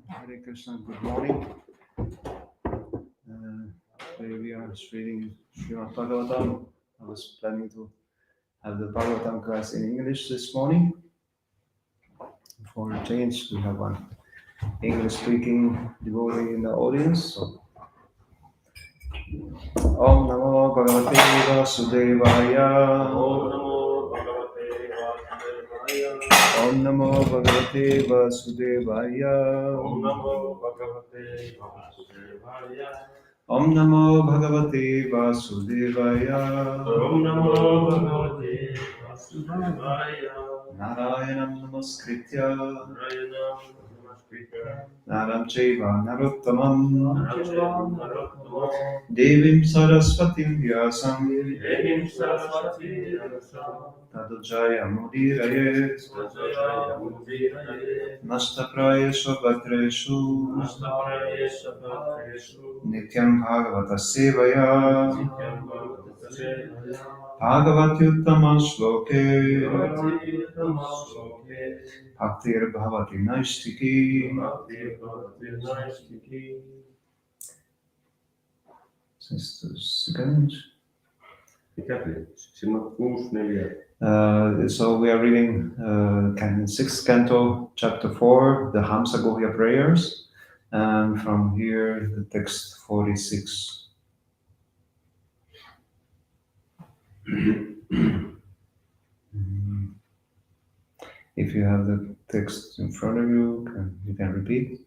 Hare Krishna, good morning. is reading Srimad-Bhagavatam. I was planning to have the Bhagavatam class in English this morning. For a change, we have one English-speaking devotee in the audience. So, Om Namo Bhagavate Vasudevaya. Om Namo Bhagavate Vasudevaya. Om Namo Bhagavate Vasudevaya. Om Namo Bhagavate Vasudevaya. Om Namo Bhagavate Vasudevaya. Narayanam Namaskritya. Narayanam Namaskritya. Naram Chaiva Narottamam. Naram Narottamam. Devim Saraswatim Vyasam. Devim Saraswati Vyasam. Tadujaya Mudirayet. Tajaya Mudiraye. Nashtaprayeshu Bhatreshu. Nastaprayesha Bhatreshu. Nityam Bhagavata Sevaya. Nityam Bhagavata Sevaya. Bhagavatyuttama Shloke. Bhagavatyuttama Shloke. Bhaktir Bhavati Naistiki. Bhakti Bhavati Naistiki. Second. So we are reading 6th canto, chapter 4, the Hamsa Gohya prayers, and from here the text 46. If you have the text in front of you, you can repeat.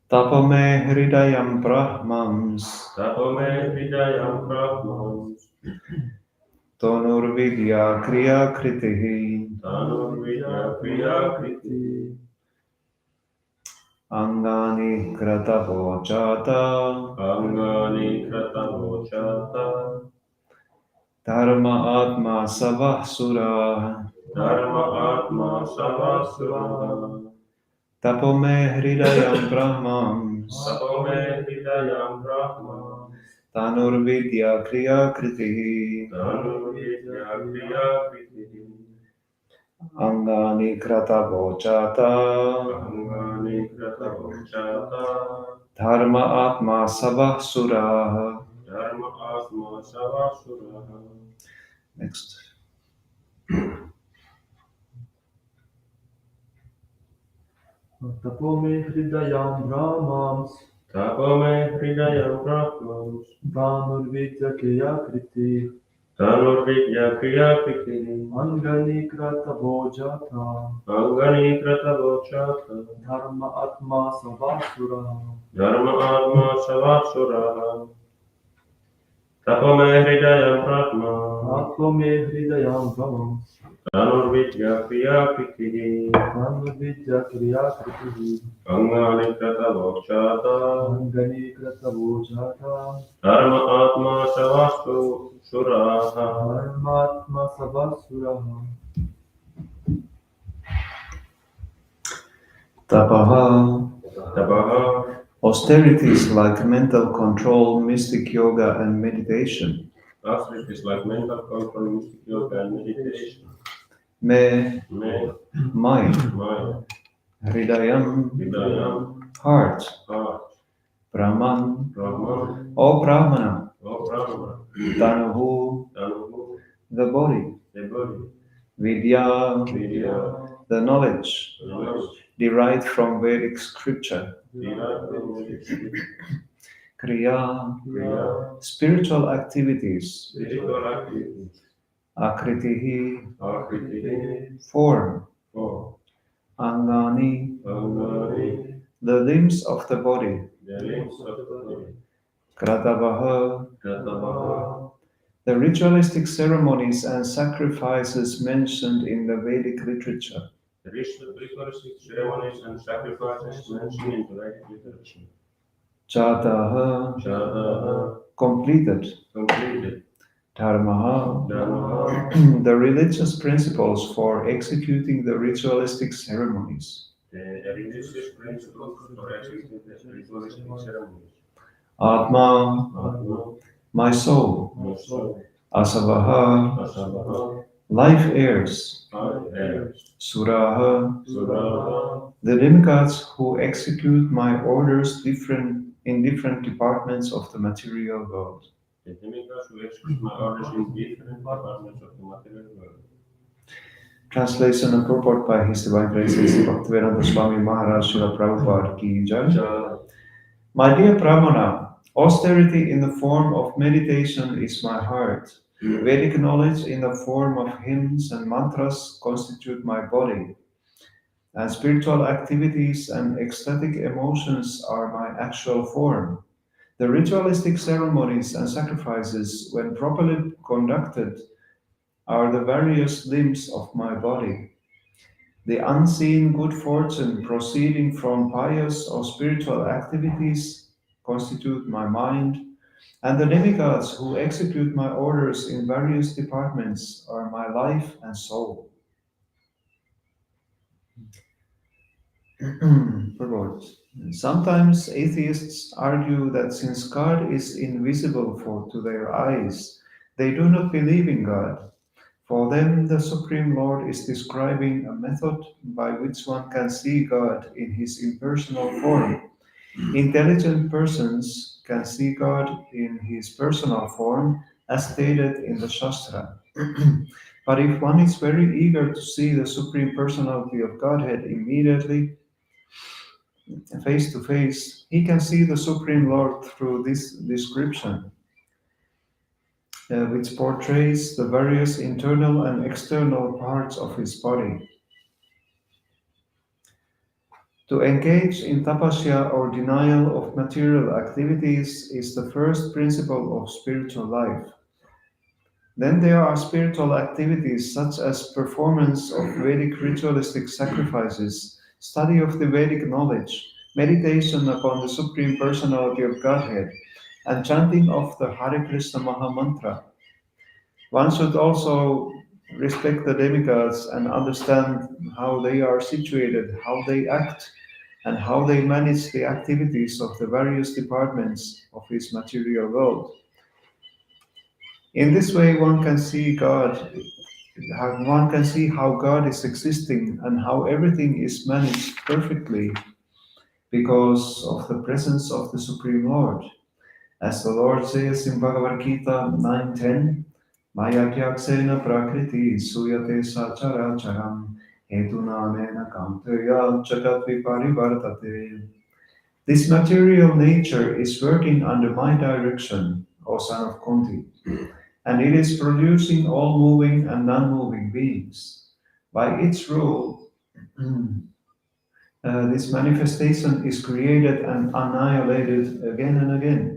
Tapame hridayam brahmams. Tapome hridayam brahmams. Tonurvidya kriya kritihi. Tanurvidya kriya kriti. Angani kratavojata. Angani kratavojata. Dharma atma savasura. Dharma atma savasura. Tapome hridayam brahmams. Tapome hridayam brahmams. Tanurvidya kriya kritihi. Tanurvidya kriya kriti. Angani kratavojata. Angani kratavojata. Dharma atma savasura. Dharma atma savasura. Next. Tapome hridayam brahmams. Tapome hridayam brahmams. Dhanurvidya kriya kriti. Tanurvidya kriya kriti. Angani kratavojata. Angani kratavojata. Dharma atma savasura. Dharma atma savasura. Tapome hridayam brahmams. Tapome hridayam brahmams. Tanurvidya kriya kriti. Dhanurvidya kriya kriti. Angani kratavojata. Angani kratavojata. Dharma atma savasura. Dharma atma savasura. Tapaha. Tapaha. Austerities like mental control, mystic yoga, and meditation. Austerities like mental control, mystic yoga, and meditation. Me, mind, hridayam, heart, Brahman, O Brahmana, Tanuhu, the body, Vidya, the knowledge, derived from Vedic scripture, Kriya, spiritual activities, Akritihi, form, Angani, the limbs of the body, Kratavaha, the ritualistic ceremonies and sacrifices mentioned in the Vedic literature. The ritualistic ceremonies and sacrifices mentioned in the Vedic literature. Chataha, completed. Dharmaha, the religious principles for executing the ritualistic ceremonies. The religious principles for executing the ritualistic ceremonies. Atma, my soul. Asavaha, life heirs. Suraha, the demigods who execute my orders in different departments of the material world. The demigods who execute my orders in different departments of the material world. Translation and purport by His Divine Grace Bhaktivedanta Swami Maharaj Srila Prabhupada Ki Jai. My dear Brahmana, austerity in the form of meditation is my heart. Vedic knowledge in the form of hymns and mantras constitute my body. And spiritual activities and ecstatic emotions are my actual form. The ritualistic ceremonies and sacrifices, when properly conducted, are the various limbs of my body. The unseen good fortune proceeding from pious or spiritual activities constitute my mind, and the demigods who execute my orders in various departments are my life and soul. Purport. Sometimes atheists argue that since God is invisible to their eyes, they do not believe in God. For them, the Supreme Lord is describing a method by which one can see God in his impersonal form. Intelligent persons can see God in his personal form, as stated in the Shastra. But if one is very eager to see the Supreme Personality of Godhead immediately, face to face, he can see the Supreme Lord through this description, which portrays the various internal and external parts of his body. To engage in tapasya or denial of material activities is the first principle of spiritual life. Then there are spiritual activities such as performance of Vedic ritualistic sacrifices, study of the Vedic knowledge, meditation upon the Supreme Personality of Godhead, and chanting of the Hare Krishna Maha Mantra. One should also respect the demigods and understand how they are situated, how they act, and how they manage the activities of the various departments of his material world. In this way, one can see how God is existing and how everything is managed perfectly because of the presence of the Supreme Lord. As the Lord says in Bhagavad Gita 9:10, Maya kyaksena prakriti suyate sachara charam hetunanena kamteya jagat viparivartate. This material nature is working under my direction, O son of Kunti, and it is producing all moving and non-moving beings. By its rule, this manifestation is created and annihilated again and again.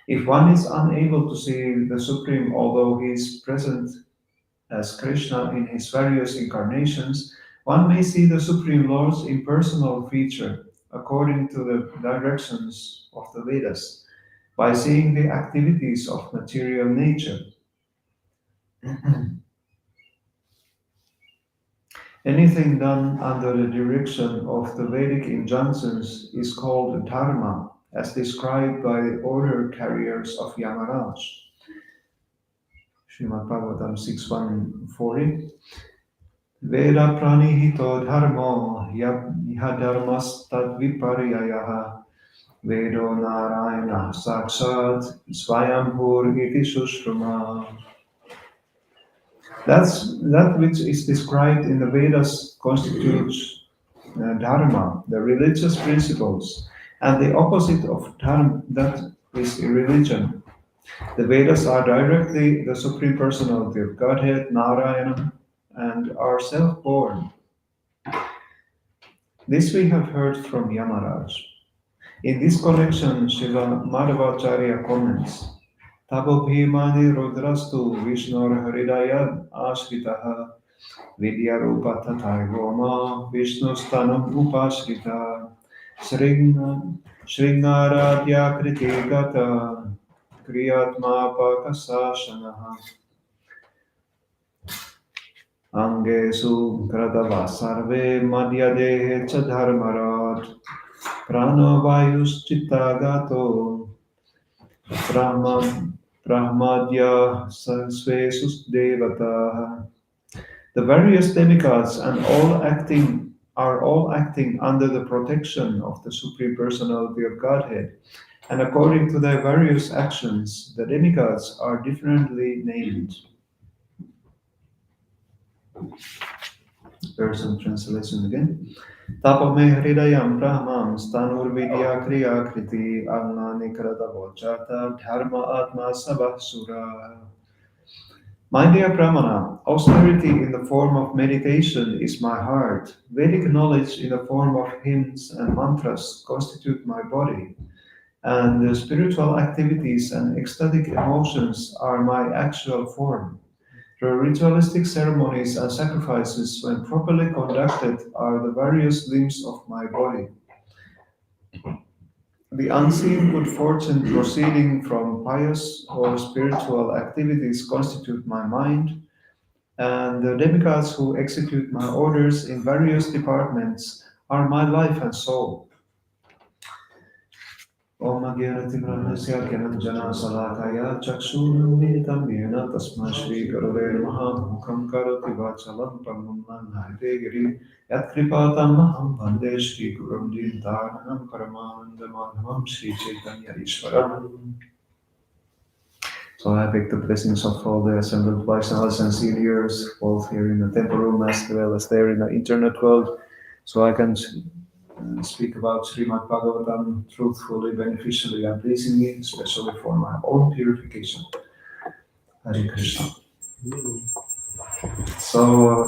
If one is unable to see the Supreme, although he is present as Krishna in his various incarnations, one may see the Supreme Lord's impersonal feature according to the directions of the Vedas by seeing the activities of material nature. Anything done under the direction of the Vedic injunctions is called dharma, as described by the order carriers of Yamaraj. Srimad-Bhagavatam 6.140. Veda pranihito dharmo yadharmas tad viparyayaha Vedo narayana sakshat svayambhur iti sushruma. That which is described in the Vedas constitutes dharma, the religious principles, and the opposite of dharma, that is religion. The Vedas are directly the Supreme Personality of Godhead, Narayana, and are self-born. This we have heard from Yamaraj. In this connection, Srila Madhavacharya comments, Tapo bhimani rudrastu Vishnur hridaya ashritaha Vidyarupa tathai Roma Vishnustanam upashrita Sringaradya kriti gata Kriyatma pakasashanaha Angesu kradava sarve madhyadehe cha dharmarat Prano vayus chitta gato Brahmadya Svesus Devata. The various demigods and are all acting under the protection of the Supreme Personality of Godhead, and according to their various actions, the demigods are differently named. Person translation again. Tapame hridayam brahmam stanur vidya kriya kriti annani krata vochata dharma atma sabasura. My dear Brahmana, austerity in the form of meditation is my heart. Vedic knowledge in the form of hymns and mantras constitute my body. And the spiritual activities and ecstatic emotions are my actual form. The ritualistic ceremonies and sacrifices, when properly conducted, are the various limbs of my body. The unseen good fortune proceeding from pious or spiritual activities constitute my mind, and the demigods who execute my orders in various departments are my life and soul. Om Agyanati Brahmasya Gyananjana Salakaya Chakshurumilitam Yena Tasma Shri Gurave Namaha Mukam Karoti Vachalam Pangam Manhayate Giri Yat Kripatam Maham Bande Shri Gurum Dintaranam Paramanandamadhamam Shri Chaitanya Ishwaram. So I beg the blessings of all the assembled Vaishnavas and seniors, both here in the temple room as well as there in the internet world, so I can speak about Srimad-Bhagavatam truthfully, beneficially, and pleasingly, especially for my own purification. Hare Krishna. So,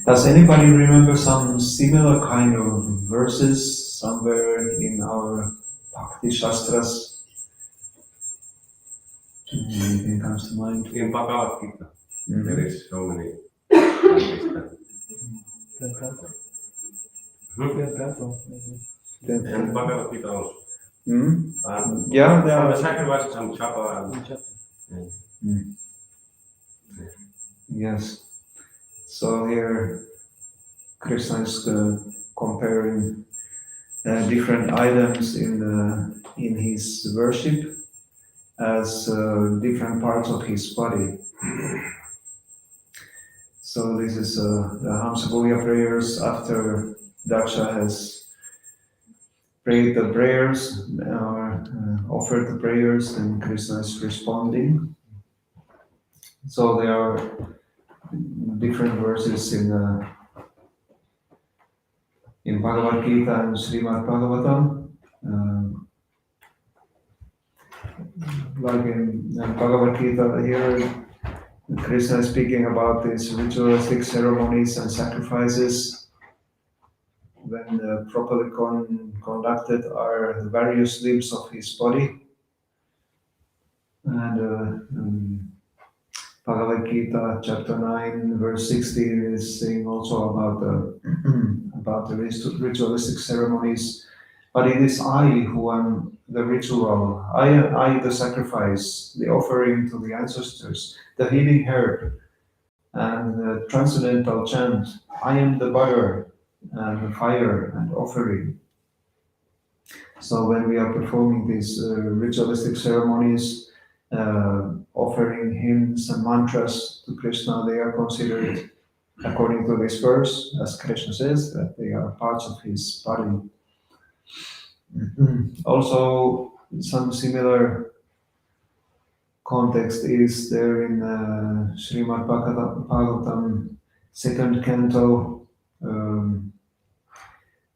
does anybody remember some similar kind of verses somewhere in our Bhakti Shastras? Anything comes to mind? In Bhagavad Gita, there is so many. And Bhagavad Gita also. Yeah, there From are. the sacrifices and chapa. Yes. So here Krishna is comparing different items in his worship as different parts of his body. So this is the Hamsa prayers after Daksha has prayed the prayers or offered the prayers, and Krishna is responding. So there are different verses in Bhagavad Gita and Srimad-Bhagavatam. Like in Bhagavad Gita here, Krishna is speaking about these ritualistic ceremonies and sacrifices. When properly conducted, are the various limbs of his body. And Bhagavad Gita, chapter 9, verse 16 is saying also about the ritualistic ceremonies. But it is I who am the ritual, I the sacrifice, the offering to the ancestors, the healing herb, and the transcendental chant. I am the butter and the fire and offering. So when we are performing these ritualistic ceremonies, offering hymns and mantras to Krishna, they are considered, according to this verse, as Krishna says, that they are parts of his body. Also, some similar context is there in Srimad-Bhagavatam, second canto,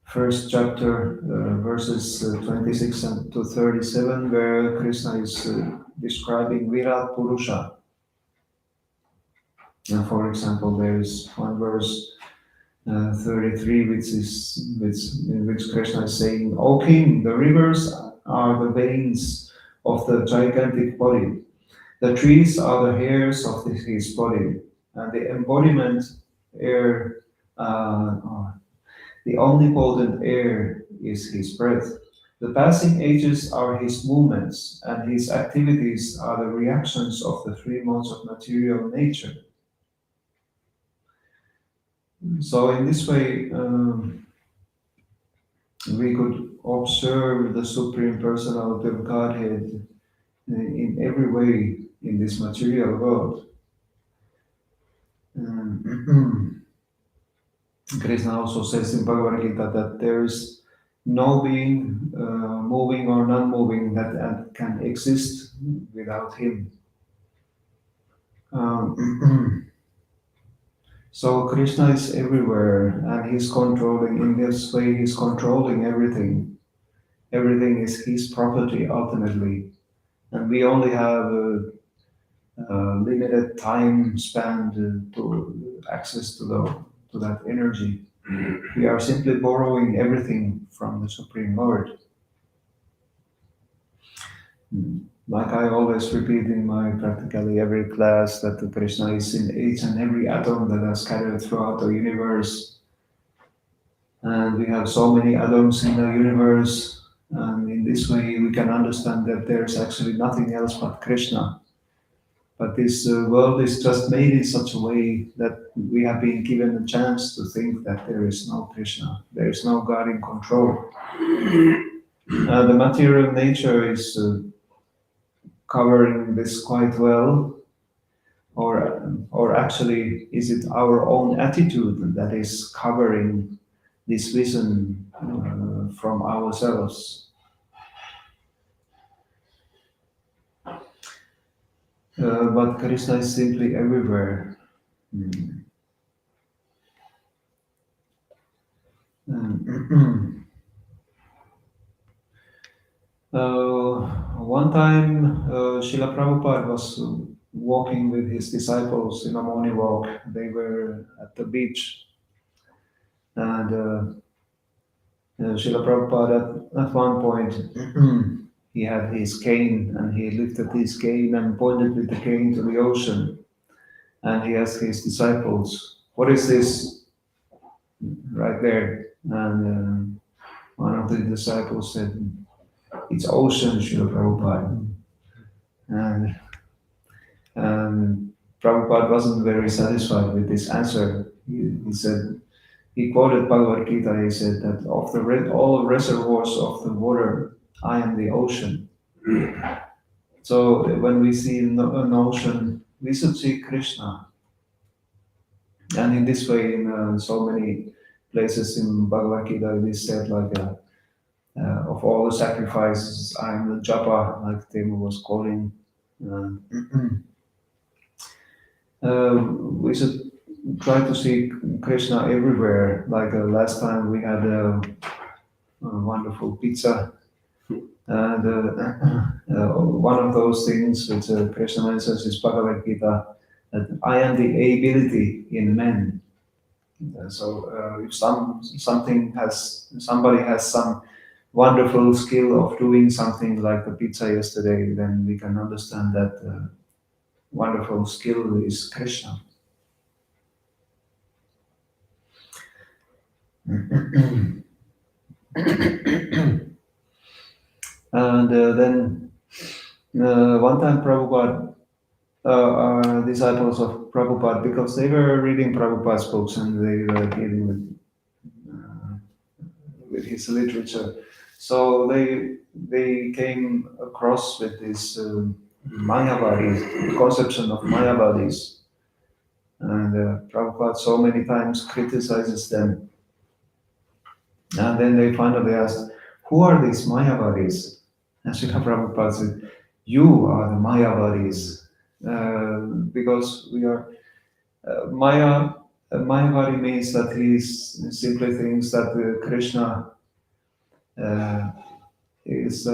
first chapter, verses 26 to 37, where Krishna is describing Virat Purusha. And for example, there is one verse 33, in which Krishna is saying, "O King, the rivers are the veins of the gigantic body. The trees are the hairs of his body, and the embodiment air, the omnipotent air is his breath. The passing ages are his movements, and his activities are the reactions of the three modes of material nature." So in this way, we could observe the Supreme Personality of Godhead in every way in this material world. Krishna also says in Bhagavad Gita that there is no being, moving or non-moving, that can exist without him. So Krishna is everywhere, and he's controlling, in this way he's controlling everything. Everything is his property ultimately. And we only have a limited time span to access to that energy. We are simply borrowing everything from the Supreme Lord. Like I always repeat in my practically every class, that Krishna is in each and every atom that are scattered throughout the universe. And we have so many atoms in the universe. And in this way, we can understand that there's actually nothing else but Krishna. But this world is just made in such a way that we have been given a chance to think that there is no Krishna, there is no God in control. The material nature is covering this quite well, or actually, is it our own attitude that is covering this vision from ourselves? But Krishna is simply everywhere. One time, Srila Prabhupada was walking with his disciples in a morning walk. They were at the beach, and Srila Prabhupada at one point he had his cane, and he lifted his cane and pointed with the cane to the ocean, and he asked his disciples, "What is this right there?" And one of the disciples said, "It's ocean, Srila Prabhupada." And Prabhupada wasn't very satisfied with this answer. He said, he quoted Bhagavad Gita, he said that of all reservoirs of the water, I am the ocean. So when we see an ocean, we should see Krishna. And in this way, in so many places in Bhagavad Gita, it is said like, of all the sacrifices, I am the japa, like Temu was calling. We should try to see Krishna everywhere. Like last time we had a wonderful pizza. And one of those things which Krishna mentions is Bhagavad Gita, that I am the ability in men. So if somebody has some wonderful skill of doing something like the pizza yesterday, then we can understand that wonderful skill is Krishna. And then one time Prabhupada, disciples of Prabhupada, because they were reading Prabhupada's books and they were dealing with his literature, so they came across with this Mayavadis, conception of Mayavadis, and Prabhupada so many times criticizes them. And then they finally asked, "Who are these Mayavadis?" And Srila Prabhupada said, "You are the Mayavadis." Because we are Mayavadi means that he simply thinks that Krishna is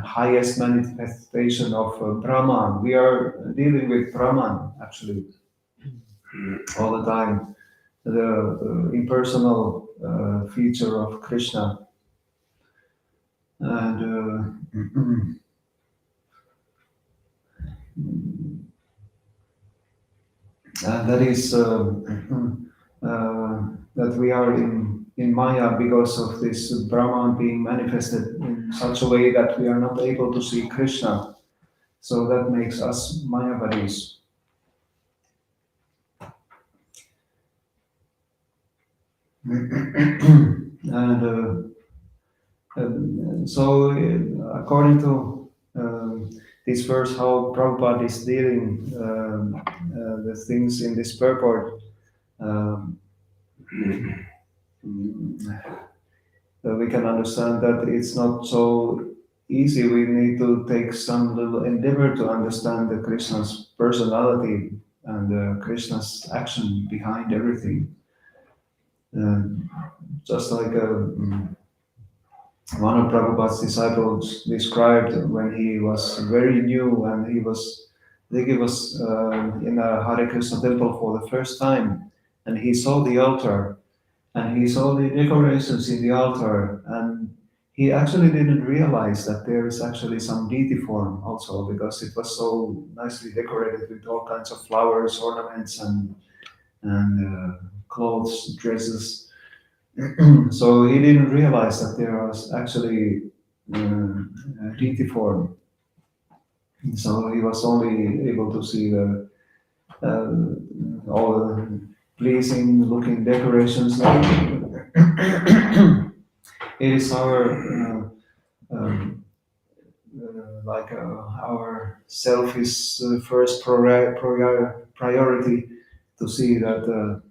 highest manifestation of Brahman. We are dealing with Brahman actually all the time, the impersonal feature of Krishna, and that is that we are in Maya because of this Brahman being manifested in such a way that we are not able to see Krishna. So that makes us Mayavadis. And so, according to this verse, how Prabhupada is dealing the things in this purport, we can understand that it's not so easy. We need to take some little endeavor to understand the Krishna's personality and Krishna's action behind everything. Uh, just like one of Prabhupada's disciples described when he was very new and I think he was in a Hare Krishna temple for the first time, and he saw the altar and he saw the decorations in the altar, and he actually didn't realize that there is actually some deity form also, because it was so nicely decorated with all kinds of flowers, ornaments, and clothes, dresses. So he didn't realize that there was actually a deity form. So he was only able to see the all the pleasing looking decorations. It is our our selfish first priority to see that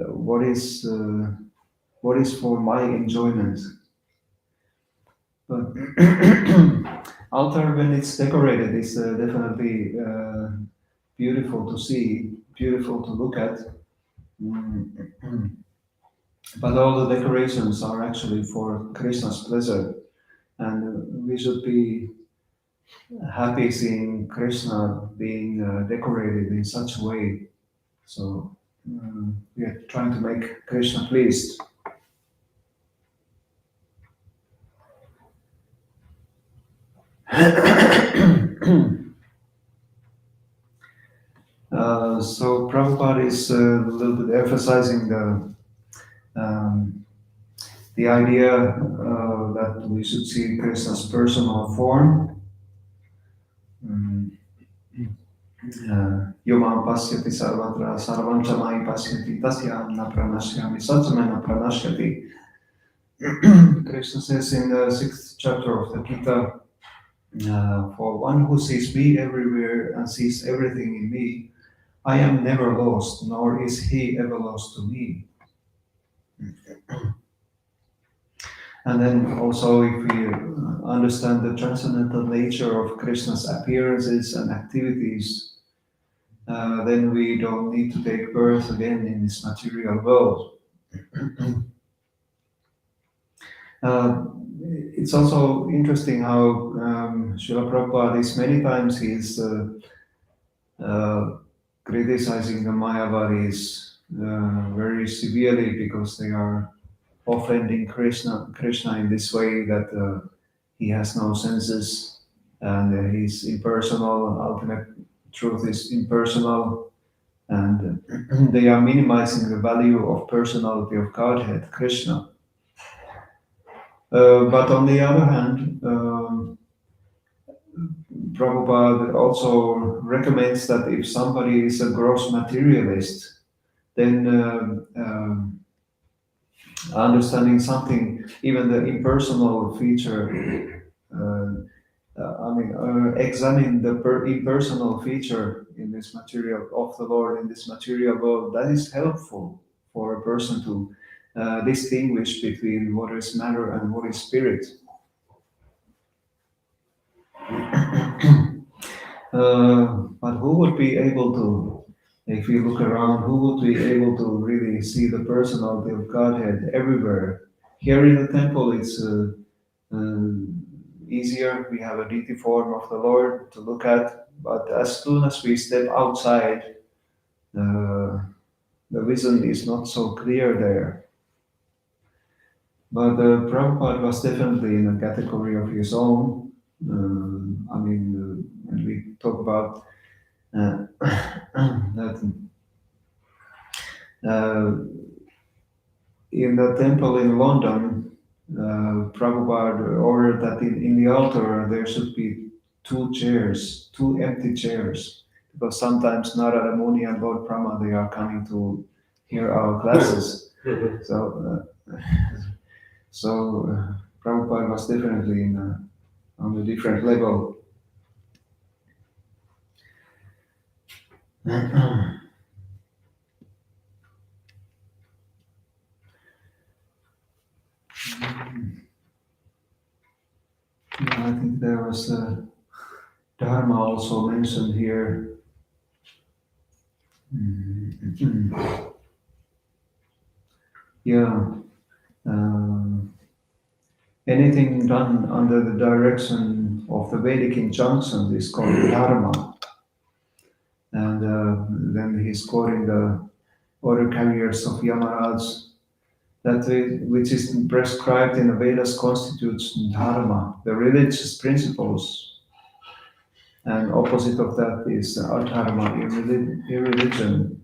what is for my enjoyment. But altar, when it's decorated, is definitely beautiful to see, beautiful to look at. Mm. But all the decorations are actually for Krishna's pleasure, and we should be happy seeing Krishna being decorated in such a way. So we are trying to make Krishna pleased. So Prabhupada is a little bit emphasizing the idea that we should see Krishna's personal form. Yomam pasyati sarvatra sarvancha mai pasyati tasyam na pranashyami satsame pranashyati. Krishna says in the 6th chapter of the Gita, for one who sees me everywhere and sees everything in me, I am never lost, nor is he ever lost to me. And then also, if we understand the transcendental nature of Krishna's appearances and activities, then we don't need to take birth again in this material world. It's also interesting how Srila Prabhupada is many times criticizing the Mayavadis very severely because they are offending Krishna in this way that he has no senses and he's impersonal. Ultimate truth is impersonal, and they are minimizing the value of personality of Godhead, Krishna. But on the other hand, Prabhupada also recommends that if somebody is a gross materialist, then understanding something, even the impersonal feature, examine the impersonal feature in this material of the Lord in this material world. That is helpful for a person to distinguish between what is matter and what is spirit. But who would be able to, if we look around, who would be able to really see the personality of Godhead everywhere? Here in the temple, it's easier. We have a deity form of the Lord to look at, but as soon as we step outside, the vision is not so clear there. But Prabhupada was definitely in a category of his own. When we talk about that in the temple in London, Prabhupada ordered that in the altar there should be two empty chairs, because sometimes Narada Muni and Lord Brahma, they are coming to hear our classes. So Prabhupada was definitely on a different level. I think there was Dharma also mentioned here. Yeah. Um, Anything done under the direction of the Vedic injunction is called dharma. And then he's quoting the order carriers of Yamaraj, that which is prescribed in the Vedas constitutes dharma, the religious principles. And opposite of that is adharma, irreligion.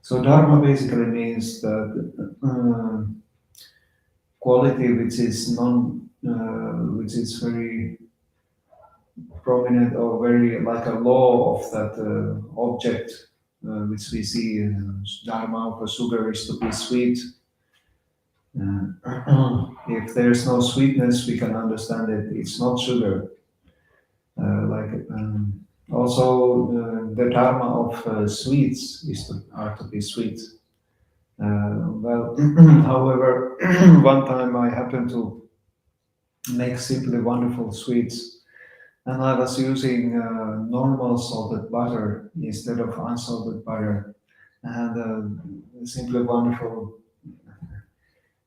So dharma basically means that quality which is which is very prominent or very like a law of that object which we see in dharma for sugar is to be sweet. If there's no sweetness, we can understand it. It's not sugar. Also, the dharma of sweets are to be sweet. However, one time I happened to make simply wonderful sweets, and I was using normal salted butter instead of unsalted butter, and simply wonderful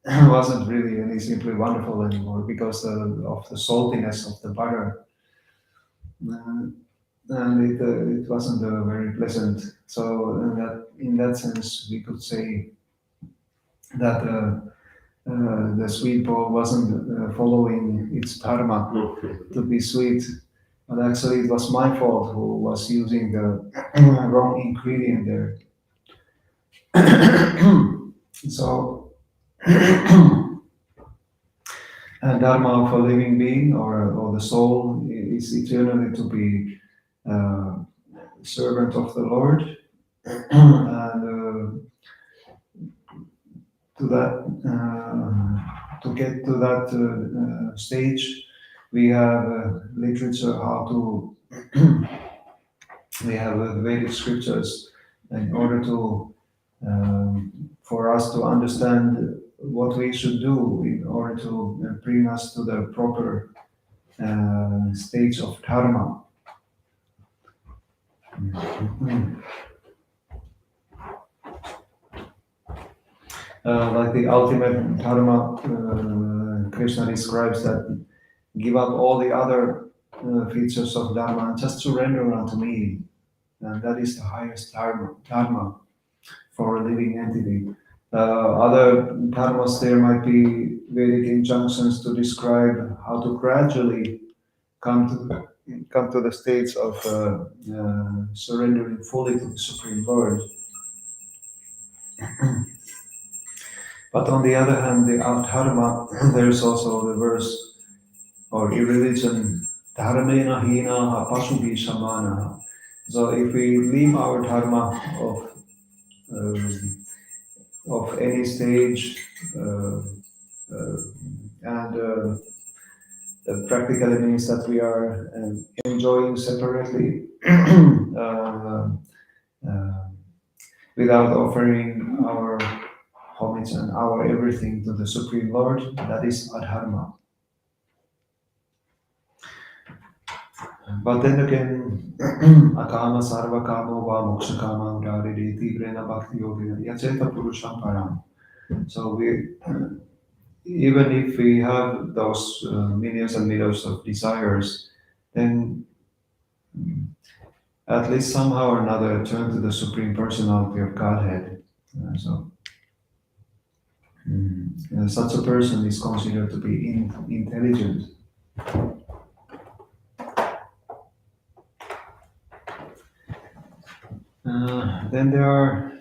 wasn't really any simply wonderful anymore because of the saltiness of the butter. And it wasn't very pleasant. So in that sense, we could say that the sweet bowl wasn't following its dharma to be sweet, but actually it was my fault who was using the wrong ingredient there. So, and dharma of a living being or the soul is eternally to be servant of the Lord, and to get to that stage, we have literature how to we have Vedic scriptures in order to for us to understand what we should do in order to bring us to the proper stage of dharma. Like the ultimate dharma, Krishna describes that give up all the other features of dharma and just surrender unto me. And that is the highest dharma for a living entity. Other dharmas, there might be Vedic injunctions to describe how to gradually come to the states of surrendering fully to the Supreme Lord. But on the other hand, the dharma, there's also the verse or irreligion, dharmena hina pasubhi samana. So if we leave our dharma of any stage, and that practically means that we are enjoying separately without offering our homage and our everything to the Supreme Lord. That is adharma. But then again, akama sarva kamo va moksha kama udari tivrena bhakti yogina yacheta purusham param. So even if we have those millions and millions of desires, then at least somehow or another turn to the Supreme Personality of Godhead. Such a person is considered to be intelligent. Then there are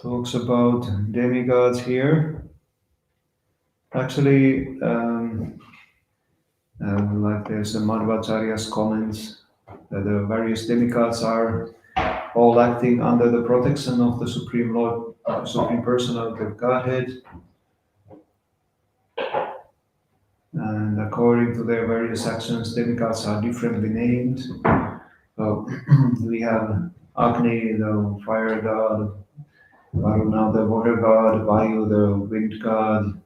talks about demigods here. Actually, like there's a Madhvacharya's comments that the various demigods are all acting under the protection of the Supreme Lord, Supreme Personality of Godhead. And according to their various actions, demigods are differently named. So we have Agni, the fire god, Varuna, the water god, Vayu, the wind god,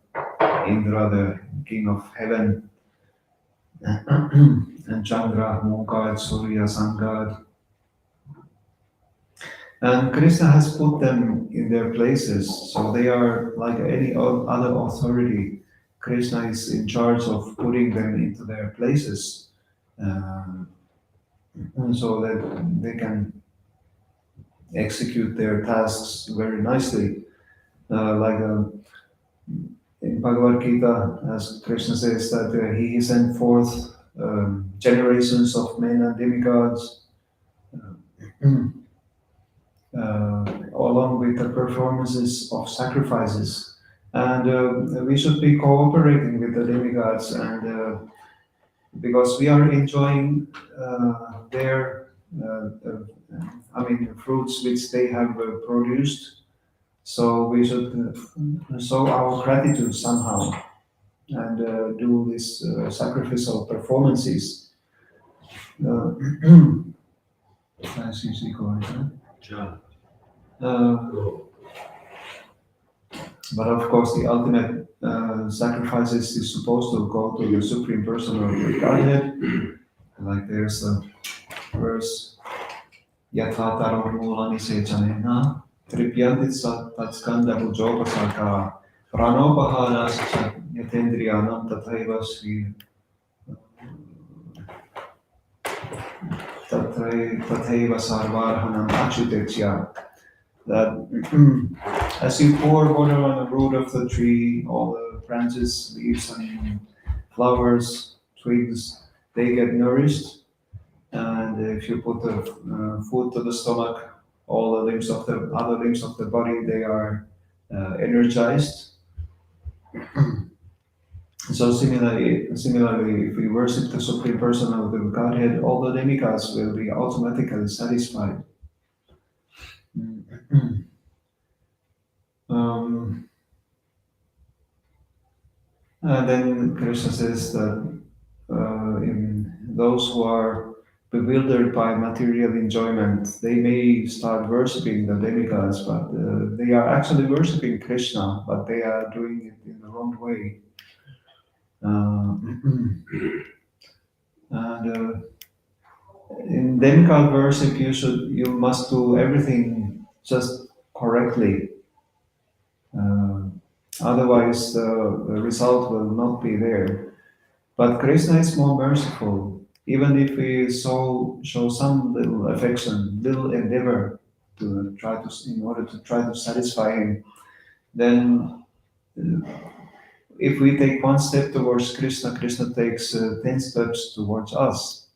Indra, the king of heaven, and Chandra, Moon God, Surya, Sun God. And Krishna has put them in their places, so they are like any other authority. Krishna is in charge of putting them into their places, uh, so that they can execute their tasks very nicely. Like in Bhagavad Gita, as Krishna says that he sent forth generations of men and demigods, along with the performances of sacrifices. And we should be cooperating with the demigods, and because we are enjoying their, fruits which they have produced. So we should show our gratitude somehow and do these sacrificial performances. Uh, Sure. But of course, the ultimate sacrifices is supposed to go to the Supreme Person of the Godhead. Like there's a verse, Yatha taro mulani sechanena, tripyantit tatskanda bujopasaka, pranopahanas yatendriyanam tathaiva sri tathaiva sarvarhanam achyutechya. That as you pour water on the root of the tree, all the branches, leaves, and flowers, twigs, they get nourished. And if you put the food to the stomach, all the limbs of the other limbs of the body, they are energized. So similarly, if we worship the Supreme Person of the Godhead, all the demigods will be automatically satisfied. And then Krishna says that in those who are bewildered by material enjoyment, they may start worshipping the demigods, but they are actually worshipping Krishna, but they are doing it in the wrong way. And in demigod worship, you must do everything just correctly. Otherwise, the result will not be there. But Krishna is more merciful. Even if we show some little affection, little endeavor in order to try to satisfy him, then if we take one step towards Krishna, Krishna takes 10 steps towards us.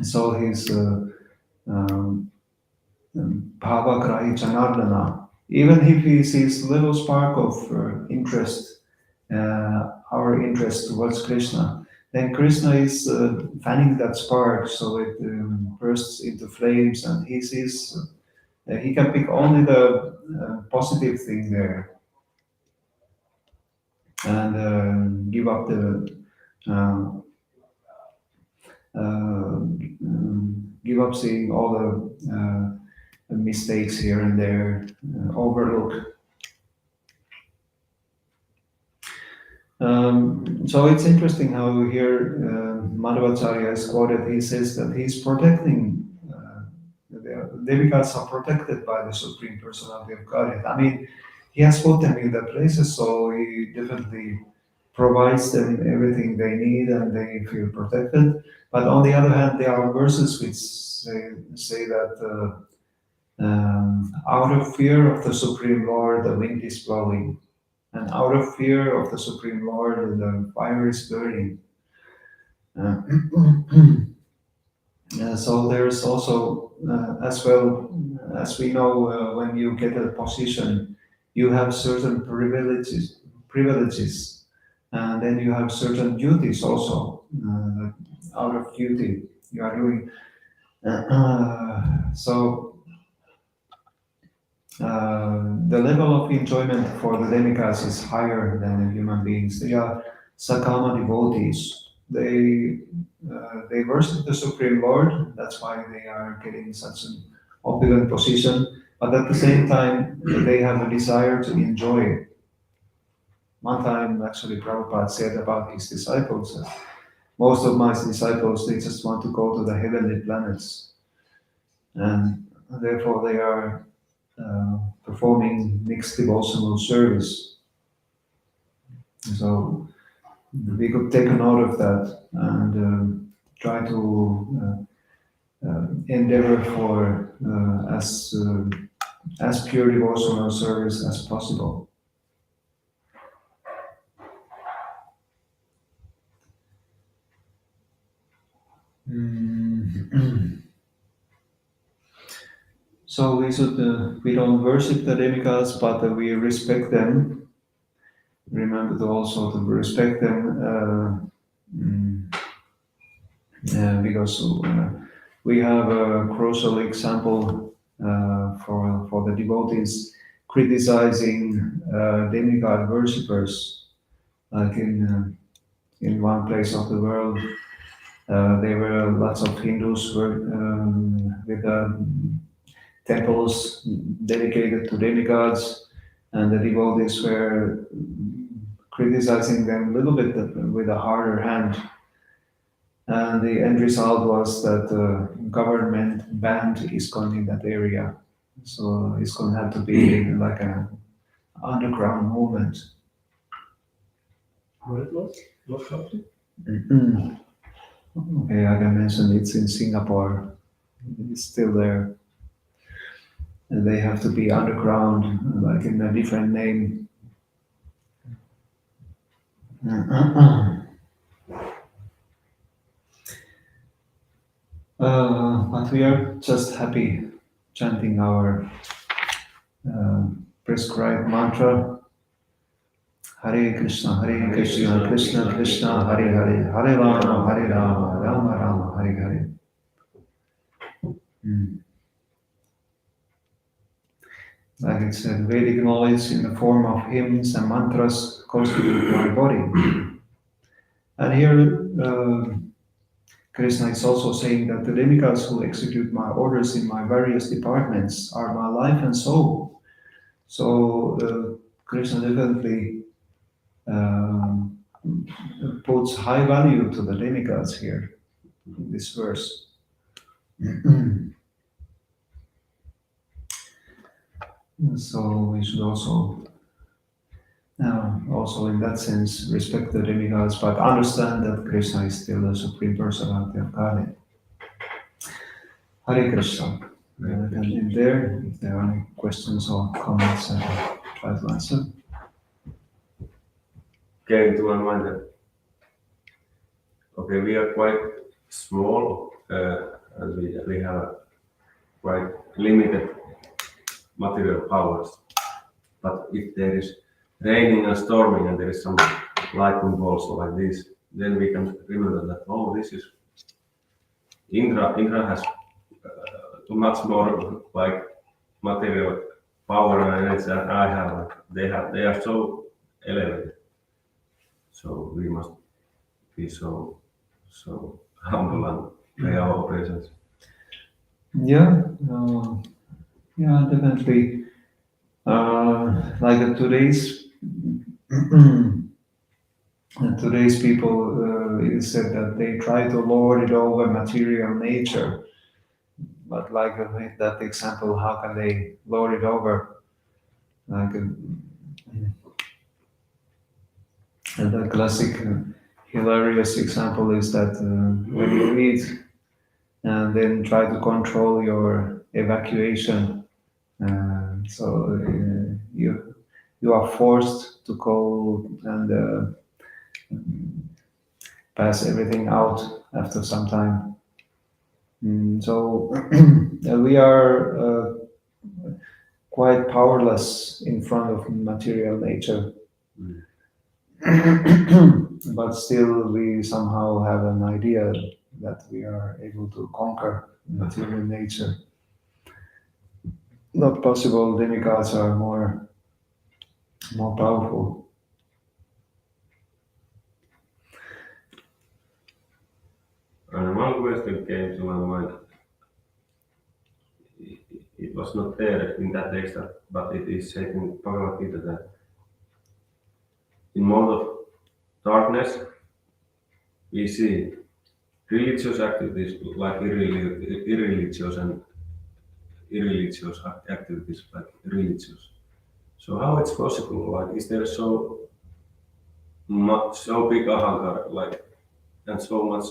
So he's um, Bhavagrahi Janardana. Even if he sees little spark of interest, our interest towards Krishna, then Krishna is fanning that spark so it bursts into flames, and he sees he can pick only the positive thing there and give up give up seeing all the mistakes here and there, overlook. So it's interesting how here Madhvacharya is quoted. He says that he's protecting, the demigods are protected by the Supreme Personality of Godhead. I mean, he has put them in their places, so he definitely provides them everything they need and they feel protected. But on the other hand, there are verses which say that out of fear of the Supreme Lord, the wind is blowing, and out of fear of the Supreme Lord, the fire is burning. So there's also, as well as we know, when you get a position, you have certain privileges, and then you have certain duties also. Out of duty, you are doing. The level of enjoyment for the demigods is higher than the human beings. They are Sakama devotees. They worship the Supreme Lord. That's why they are getting such an opulent position. But at the same time, they have a desire to enjoy it. One time, actually, Prabhupada said about his disciples, most of my disciples, they just want to go to the heavenly planets, and therefore they are performing mixed devotional service. So we could take a note of that and try to endeavor for as pure devotional service as possible. So we don't worship the demigods, but we respect them. Remember to also to respect them because we have a crucial example for the devotees criticizing demigod worshippers. Like in one place of the world, there were lots of Hindus with temples dedicated to demigods, and the devotees were criticizing them a little bit with a harder hand. And the end result was that government banned ISKCON in that area. So ISKCON had to be like an underground movement. What it was? What country? Okay, I can mention it's in Singapore. It's still there. And they have to be underground, like in a different name. But we are just happy chanting our prescribed mantra. Hare Krishna, Krishna Krishna, Hare Hare, Hare Rama, Rama Rama, Hare Hare. Like it said, Vedic knowledge in the form of hymns and mantras constitute my body. And here Krishna is also saying that the demigods who execute my orders in my various departments are my life and soul. So Krishna definitely puts high value to the demigods here in this verse. So we should also in that sense respect the demigods, but understand that Krishna is still the Supreme Personality of Godhead. Hare Krishna. And in there, if there are any questions or comments, I'll try to answer. Came to my mind that okay, we are quite small and we have quite limited material powers. But if there is raining and storming and there is some lightning bolts like this, then we can remember that, oh, this is Indra has much more like material power and energy than I have. They are so elevated. So we must be so humble and pay our obeisance. Yeah, definitely. Like today's people, it is said that they try to lord it over material nature. But like that example, how can they lord it over? Like and the classic hilarious example is that when you eat and then try to control your evacuation, you are forced to go and pass everything out after some time. So we are quite powerless in front of material nature. But still we somehow have an idea that we are able to conquer material nature. Not possible, demigods are more powerful. And one question came to my mind. It was not there in that text, but it is said in Bhagavad Gita that in mode of darkness, we see religious activities like irreligious and irreligious activities like religious. So how it's possible? Like, is there so much, so big ahankar, like, and so much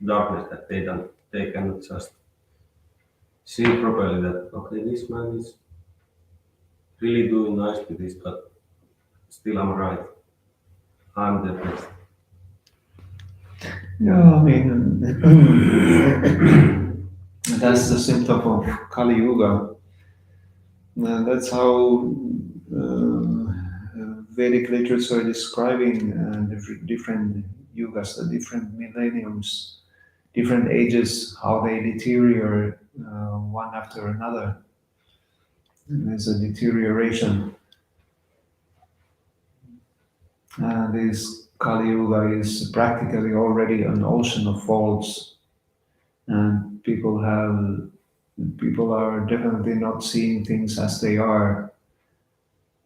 darkness that they cannot just see properly that okay, this man is really doing nice with this, but still I'm right. I'm the best. Yeah, I mean, that's the symptom of Kali Yuga. That's how Vedic literature describing the different yugas, the different millenniums, different ages, how they deteriorate one after another. There's a deterioration. This Kali Yuga is practically already an ocean of faults, and people are definitely not seeing things as they are.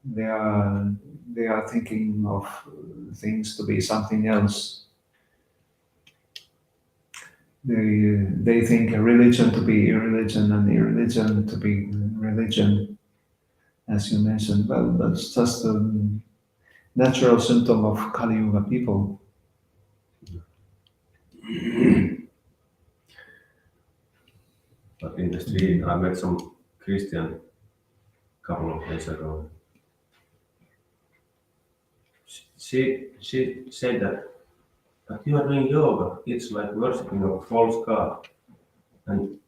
They are they are thinking of things to be something else. They think a religion to be irreligion and irreligion to be religion, as you mentioned. Well, that's just a natural symptom of Kali Yuga people. But in the street, I met some Christian couple of days ago. She said that, but you are doing yoga. It's like worshiping a false god, and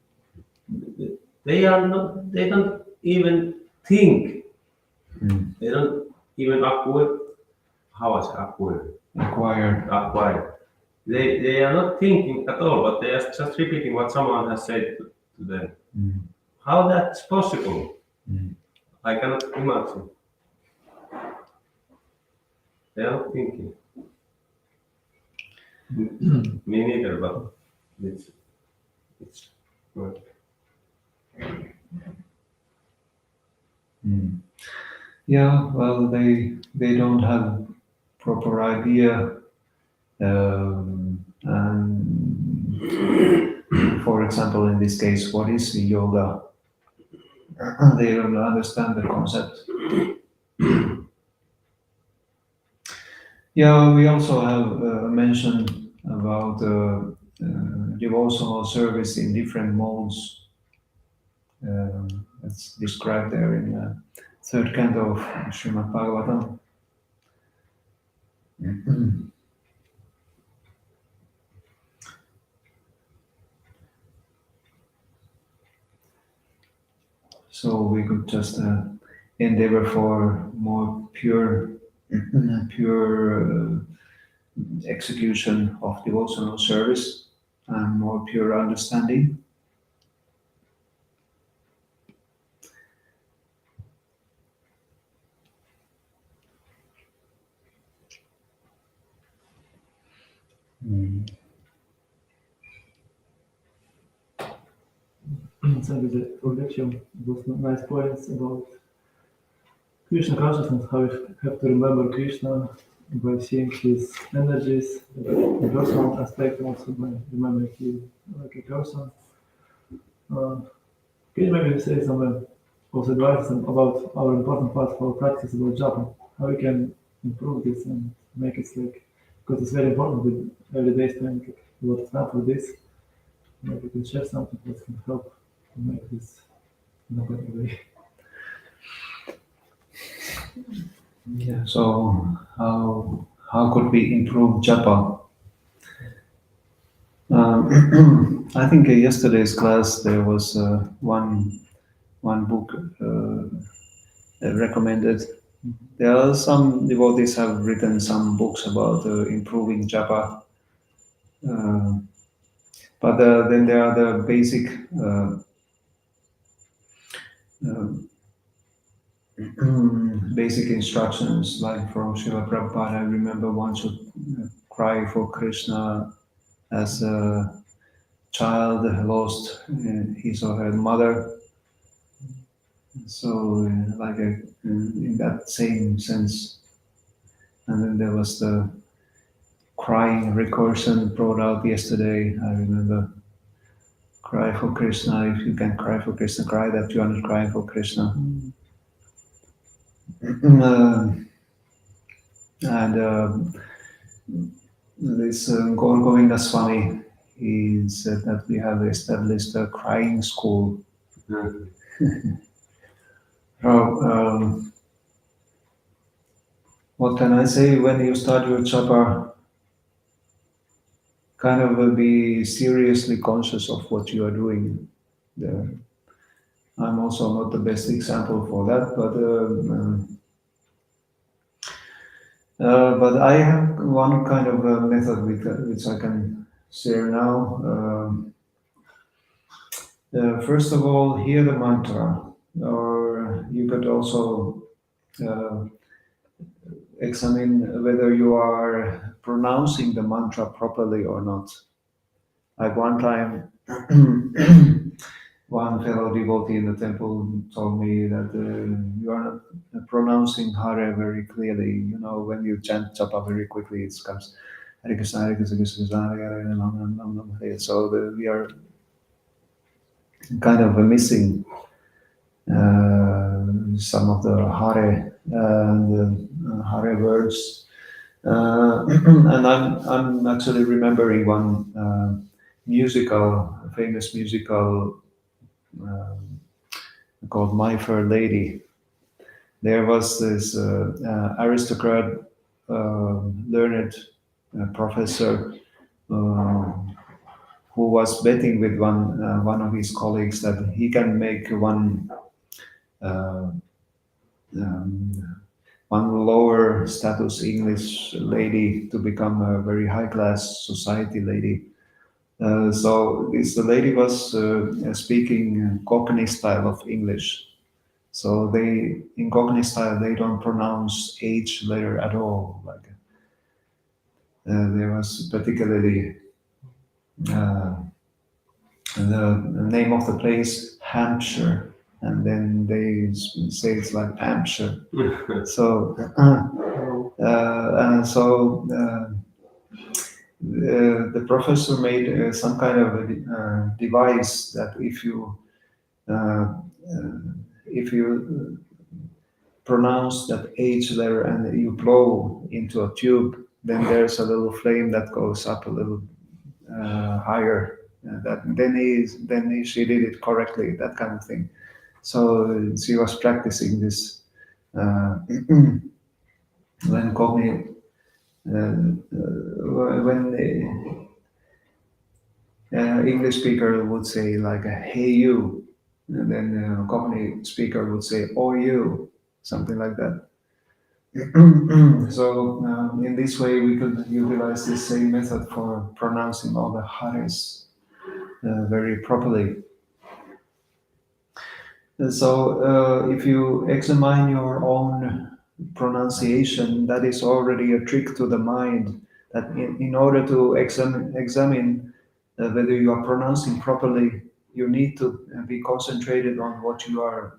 they are not. They don't even think. Mm. They don't even acquire. How I say acquire? Acquired. Acquire. They are not thinking at all, but they are just repeating what someone has said to them. Mm. How that's possible? Mm. I cannot imagine. They are not thinking. Me neither, but it's good. Mm. Yeah, well, they don't have proper idea, and for example, in this case, what is yoga? They don't understand the concept. Yeah, we also have mentioned about devotional service in different modes. It's described there in the third canto of Srimad-Bhagavatam. So we could just endeavor for more pure execution of devotional service and more pure understanding. Mm. Thank you for the lecture. Those nice points about Krishna consciousness, how we have to remember Krishna by seeing his energies, the personal aspect also by remembering him like a person. Can you maybe say some also advice about our important part for practice about japa? How we can improve this and make it like, because it's very important with every day spend like, a lot of time for this. Maybe we can share something that can help to make this in a better way. Yeah. So how could we improve japa? I think in yesterday's class there was one book recommended. There are some devotees have written some books about improving japa, uh, but then there are the basic basic instructions like from Srila Prabhupada. I remember one should cry for Krishna as a child lost his or her mother. So, in that same sense. And then there was the crying recursion brought out yesterday. I remember, cry for Krishna. If you can cry for Krishna, cry that you are not crying for Krishna. And this Govinda Swami, he said that we have established a crying school. So, what can I say? When you start your japa, kind of be seriously conscious of what you are doing. I'm also not the best example for that, but I have one kind of method which I can share now. First of all, hear the mantra, or you could also uh, examine whether you are pronouncing the mantra properly or not. Like one time, one fellow devotee in the temple told me that you are not pronouncing Hare very clearly. You know, when you chant japa very quickly, it comes Hare Krishna, Hare Krishna, Krishna Krishna, Hare Hare, Nam Nam Nam Nam Hare. So we are kind of missing some of the Hare and Hare words. And I'm actually remembering one famous musical called My Fair Lady. There was this aristocrat, learned professor who was betting with one of his colleagues that he can make one lower status English lady to become a very high class society lady. So this lady was speaking Cockney style of English. So in Cockney style, they don't pronounce H letter at all. Like there was particularly the name of the place, Hampshire, and then they say it's like Hampshire. So the professor made some kind of a device that if you pronounce that H letter and you blow into a tube, then there's a little flame that goes up a little higher. She did it correctly, that kind of thing. So she was practicing this when English speaker would say like hey you, and then Cockney speaker would say oh you, something like that. So in this way we could utilize the same method for pronouncing all the Hares very properly. So if you examine your own pronunciation, that is already a trick to the mind, that in order to examine whether you are pronouncing properly, you need to be concentrated on what you are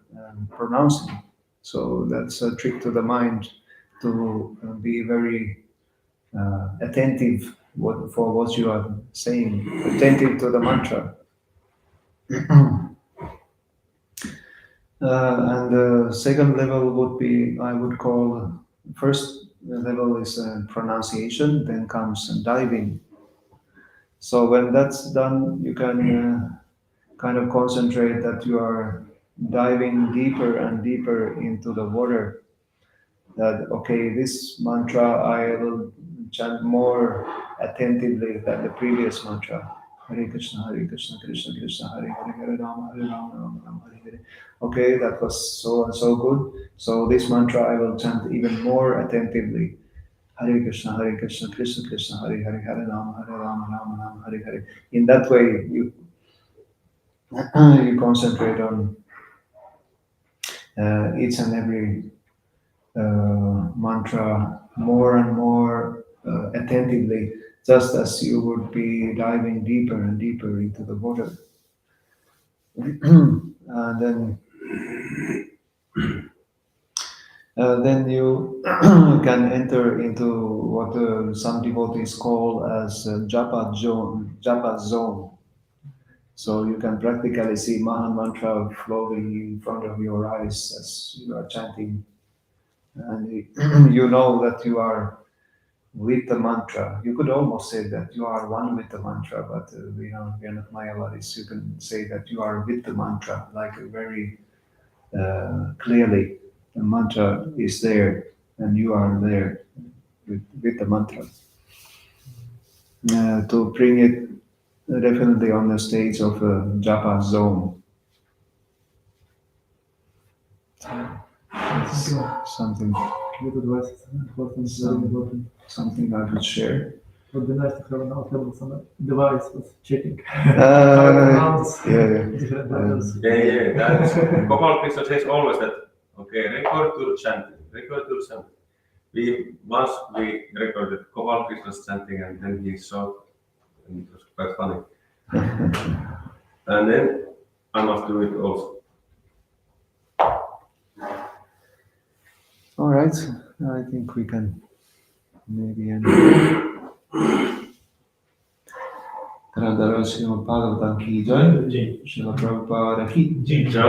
pronouncing. So that's a trick to the mind to be very attentive for what you are saying, attentive to the mantra. And the second level would be, I would call, first level is pronunciation, then comes diving. So when that's done, you can kind of concentrate that you are diving deeper and deeper into the water. That, okay, this mantra I will chant more attentively than the previous mantra. Hare Krishna, Krishna Krishna, Hare Hare, Hare Rama, Rama, Hare Hare. Okay, that was so and so good. So this mantra I will chant even more attentively. Hare Krishna, Krishna Krishna, Hare Hare, Hare Rama, Rama, Hare Hare. In that way, you concentrate on each and every mantra more and more attentively, just as you would be diving deeper and deeper into the water. And then Then you can enter into what some devotees call as japa zone. So you can practically see Mahan Mantra flowing in front of your eyes as you are chanting. And you know that you are with the mantra. You could almost say that you are one with the mantra, but we are not Mayavadis. You can say that you are with the mantra, like very clearly the mantra is there and you are there with the mantra. To bring it definitely on the stage of a japa zone. Something, Good advice is important, very important. something I could share. It would be nice to have an available some device with checking Yeah. different letters. Yeah. That's Gopal Krishna says always that. Okay, record your chanting. We recorded Gopal Krishna's chanting, and then he saw, and it was quite funny. And then I must do it also. All right, I think we can maybe end. Radha Srimad-Bhagavatam ki jai, Srila Prabhupada ki Joy.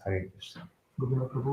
Hare Krishna. Gopinath Prabhu.